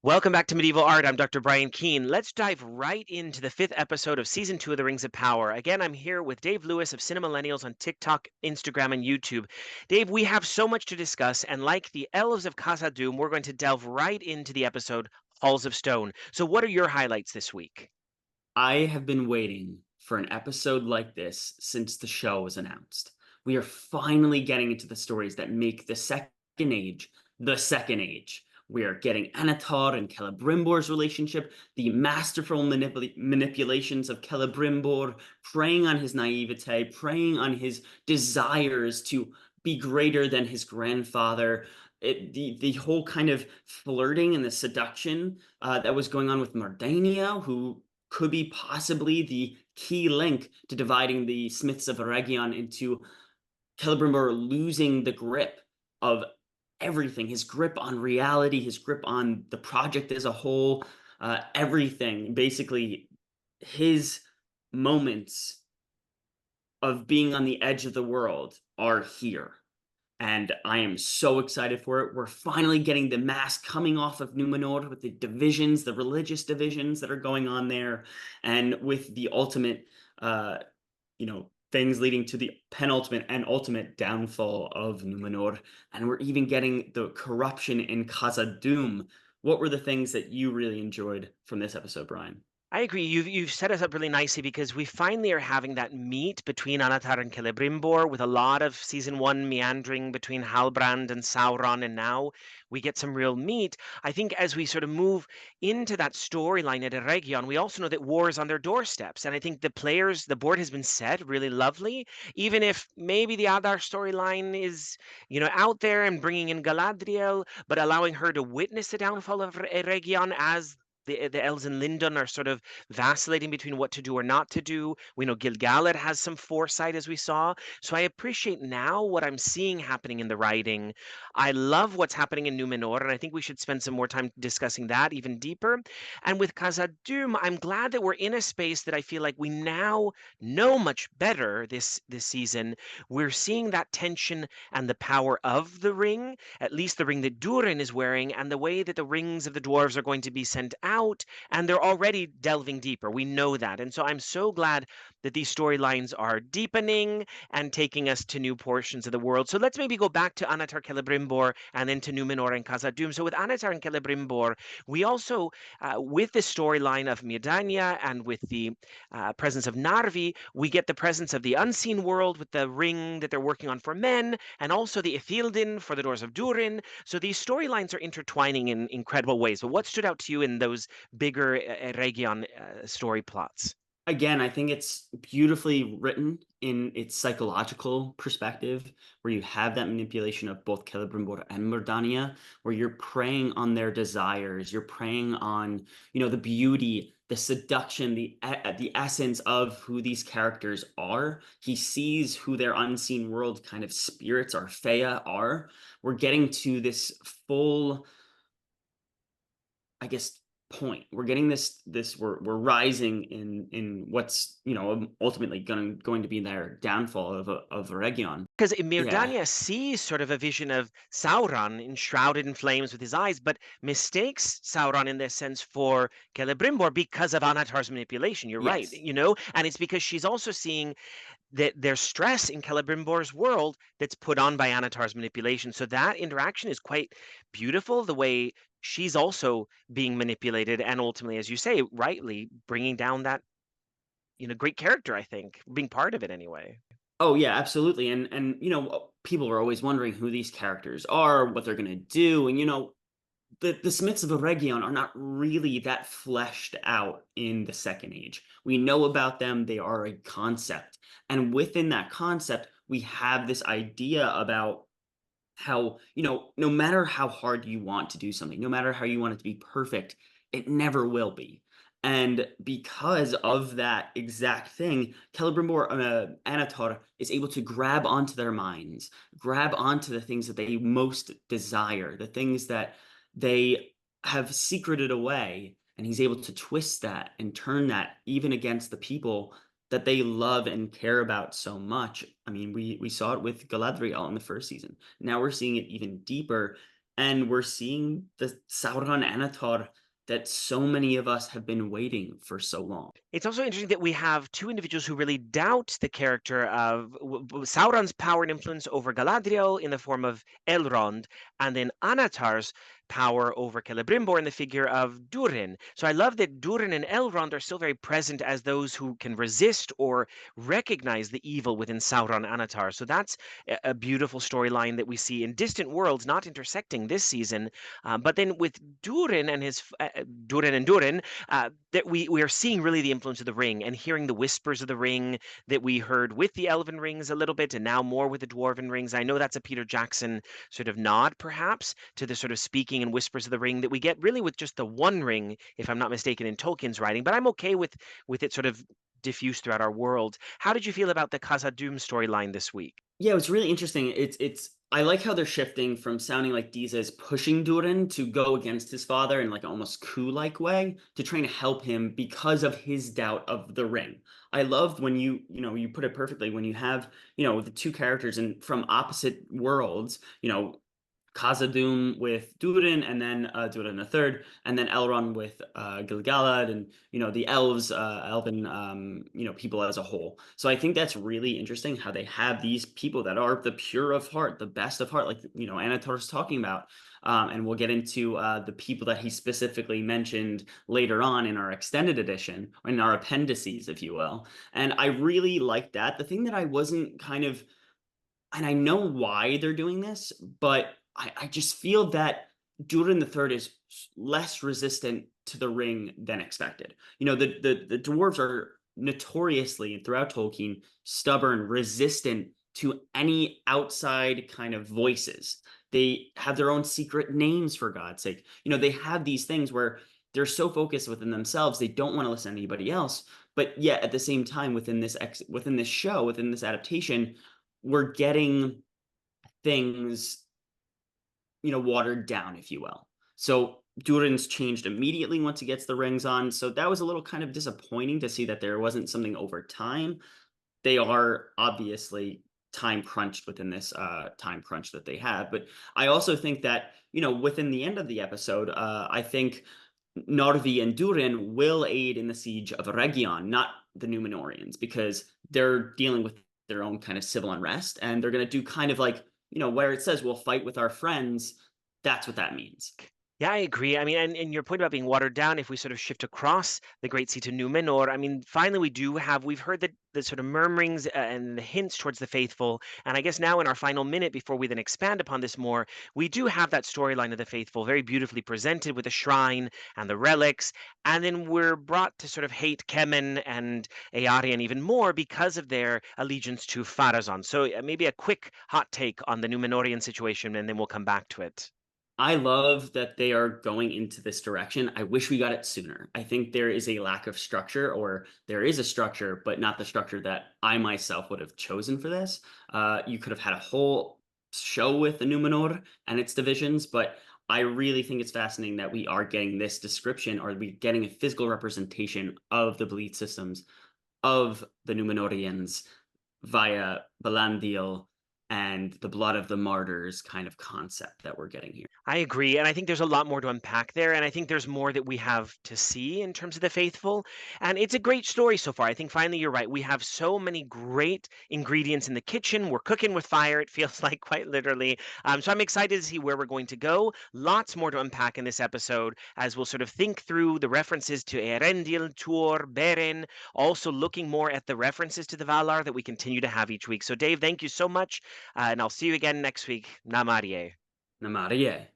Welcome back to Medieval Art. I'm Dr. Bryan Keene. Let's dive right into the fifth episode of season 2 of The Rings of Power. Again, I'm here with Dave Lewis of Cinemillennials on TikTok, Instagram, and YouTube. Dave, we have so much to discuss, and like the elves of Khazad-dûm, we're going to delve right into the episode Halls of Stone. So, what are your highlights this week? I have been waiting for an episode like this since the show was announced. We are finally getting into the stories that make the Second Age the Second Age. We are getting Annatar and Celebrimbor's relationship, the masterful manipulations of Celebrimbor, preying on his naivete, preying on his desires to be greater than his grandfather. The whole kind of flirting and the seduction that was going on with Mardania, who could be possibly the key link to dividing the Smiths of Eregion into Celebrimbor losing the grip of everything, his grip on reality, his grip on the project as a whole, everything. Basically, his moments of being on the edge of the world are here. And I am so excited for it. We're finally getting the mask coming off of Numenor with the divisions, the religious divisions that are going on there, and with the ultimate, things leading to the penultimate and ultimate downfall of Numenor. And we're even getting the corruption in Khazad-dûm. What were the things that you really enjoyed from this episode, Brian? I agree. You've set us up really nicely because we finally are having that meet between Anatar and Celebrimbor with a lot of season one meandering between Halbrand and Sauron, and now we get some real meat. I think as we sort of move into that storyline at Eregion, we also know that war is on their doorsteps, and I think the board has been set really lovely. Even if maybe the Adar storyline is, out there and bringing in Galadriel, but allowing her to witness the downfall of Eregion as the elves in Lindon are sort of vacillating between what to do or not to do. We know Gil-galad has some foresight, as we saw. So I appreciate now what I'm seeing happening in the writing. I love what's happening in Numenor, and I think we should spend some more time discussing that even deeper. And with Khazad-dûm, I'm glad that we're in a space that I feel like we now know much better this season. We're seeing that tension and the power of the ring, at least the ring that Durin is wearing, and the way that the rings of the dwarves are going to be sent out, and they're already delving deeper. We know that. And so I'm so glad that these storylines are deepening and taking us to new portions of the world. So let's maybe go back to Anatar Celebrimbor and then to Numenor and Khazad-dûm. So with Anatar and Celebrimbor, we also, with the storyline of Mirdania and with the presence of Narvi, we get the presence of the unseen world with the ring that they're working on for men, and also the Ithildin for the Doors of Durin. So these storylines are intertwining in incredible ways. But what stood out to you in those bigger Region story plots? Again, I think it's beautifully written in its psychological perspective, where you have that manipulation of both Celebrimbor and Mordania, where you're preying on their desires, you're preying on, the beauty, the seduction, the essence of who these characters are. He sees who their unseen world kind of spirits or Fea are. We're getting to this full, I guess, point. We're getting this we're rising in what's, ultimately going to be their downfall of Region. Because Yeah. Mirdania sees sort of a vision of Sauron enshrouded in flames with his eyes, but mistakes Sauron in this sense for Celebrimbor because of Anatar's manipulation. You're right, Yes. and it's because she's also seeing that there's stress in Celebrimbor's world that's put on by Anatar's manipulation. So that interaction is quite beautiful, the way she's also being manipulated, and ultimately, as you say, rightly bringing down that great character. I think being part of it anyway. Oh yeah, absolutely. And people are always wondering who these characters are, what they're gonna do, and the Smiths of Eregion are not really that fleshed out in the Second Age. We know about them, they are a concept. And within that concept, we have this idea about how, no matter how hard you want to do something, no matter how you want it to be perfect, it never will be. And because of that exact thing, Celebrimbor Anatar is able to grab onto their minds, grab onto the things that they most desire, the things that they have secreted away, and he's able to twist that and turn that even against the people that they love and care about so much. I mean, we saw it with Galadriel in the first season. Now we're seeing it even deeper. and we're seeing the Sauron Anatar that so many of us have been waiting for so long. It's also interesting that we have two individuals who really doubt the character of Sauron's power and influence over Galadriel in the form of Elrond, and then Anatar's power over Celebrimbor in the figure of Durin. So I love that Durin and Elrond are still very present as those who can resist or recognize the evil within Sauron Anatar. So that's a beautiful storyline that we see in distant worlds, not intersecting this season. But then with Durin and Durin, that we are seeing really the influence of the ring and hearing the whispers of the ring that we heard with the elven rings a little bit and now more with the dwarven rings. I know that's a Peter Jackson sort of nod perhaps to the sort of speaking and whispers of the ring that we get really with just the one ring, if I'm not mistaken, in Tolkien's writing, but I'm okay with it sort of diffuse throughout our world. How did you feel about the Khazad-dûm storyline this week? Yeah, it's really interesting. It's I like how they're shifting from sounding like Diza is pushing Durin to go against his father in like an almost coup-like way to trying to help him because of his doubt of the ring. I loved when you put it perfectly when you have, the two characters and from opposite worlds, Khazad-dûm with Durin, and then Durin the Third, and then Elrond with Gil-galad, and the elves, elven people as a whole. So I think that's really interesting how they have these people that are the pure of heart, the best of heart, like Anatar's talking about. And we'll get into the people that he specifically mentioned later on in our extended edition, in our appendices, if you will. And I really like that. The thing that I wasn't kind of and I know why they're doing this, but I just feel that Durin the Third is less resistant to the ring than expected. The dwarves are notoriously throughout Tolkien stubborn, resistant to any outside kind of voices. They have their own secret names for God's sake. They have these things where they're so focused within themselves, they don't want to listen to anybody else. But yet, at the same time, within this show, within this adaptation, we're getting things, watered down, if you will. So Durin's changed immediately once he gets the rings on. So that was a little kind of disappointing to see that there wasn't something over time. They are obviously time crunched within this time crunch that they have. But I also think that, within the end of the episode, I think Narvi and Durin will aid in the siege of Region, not the Numenorians, because they're dealing with their own kind of civil unrest, and they're going to do kind of like, where it says we'll fight with our friends. That's what that means. Yeah, I agree. I mean, and your point about being watered down, if we sort of shift across the Great Sea to Numenor, I mean, finally we've heard the sort of murmurings and the hints towards the faithful. And I guess now in our final minute, before we then expand upon this more, we do have that storyline of the faithful very beautifully presented with the shrine and the relics. And then we're brought to sort of hate Kemen and Earian even more because of their allegiance to Pharazôn. So maybe a quick hot take on the Numenorian situation, and then we'll come back to it. I love that they are going into this direction. I wish we got it sooner. I think there is a lack of structure, or there is a structure, but not the structure that I myself would have chosen for this. You could have had a whole show with the Numenor and its divisions, but I really think it's fascinating that we are getting this description, or we getting a physical representation of the belief systems of the Numenorians via Belandil and the blood of the martyrs kind of concept that we're getting here. I agree. And I think there's a lot more to unpack there. And I think there's more that we have to see in terms of the faithful. And it's a great story so far. I think finally you're right. We have so many great ingredients in the kitchen. We're cooking with fire, it feels like quite literally. So I'm excited to see where we're going to go. Lots more to unpack in this episode as we'll sort of think through the references to Erendil, Tuor, Beren, also looking more at the references to the Valar that we continue to have each week. So, Dave, thank you so much. And I'll see you again next week. Namarie. Namarie.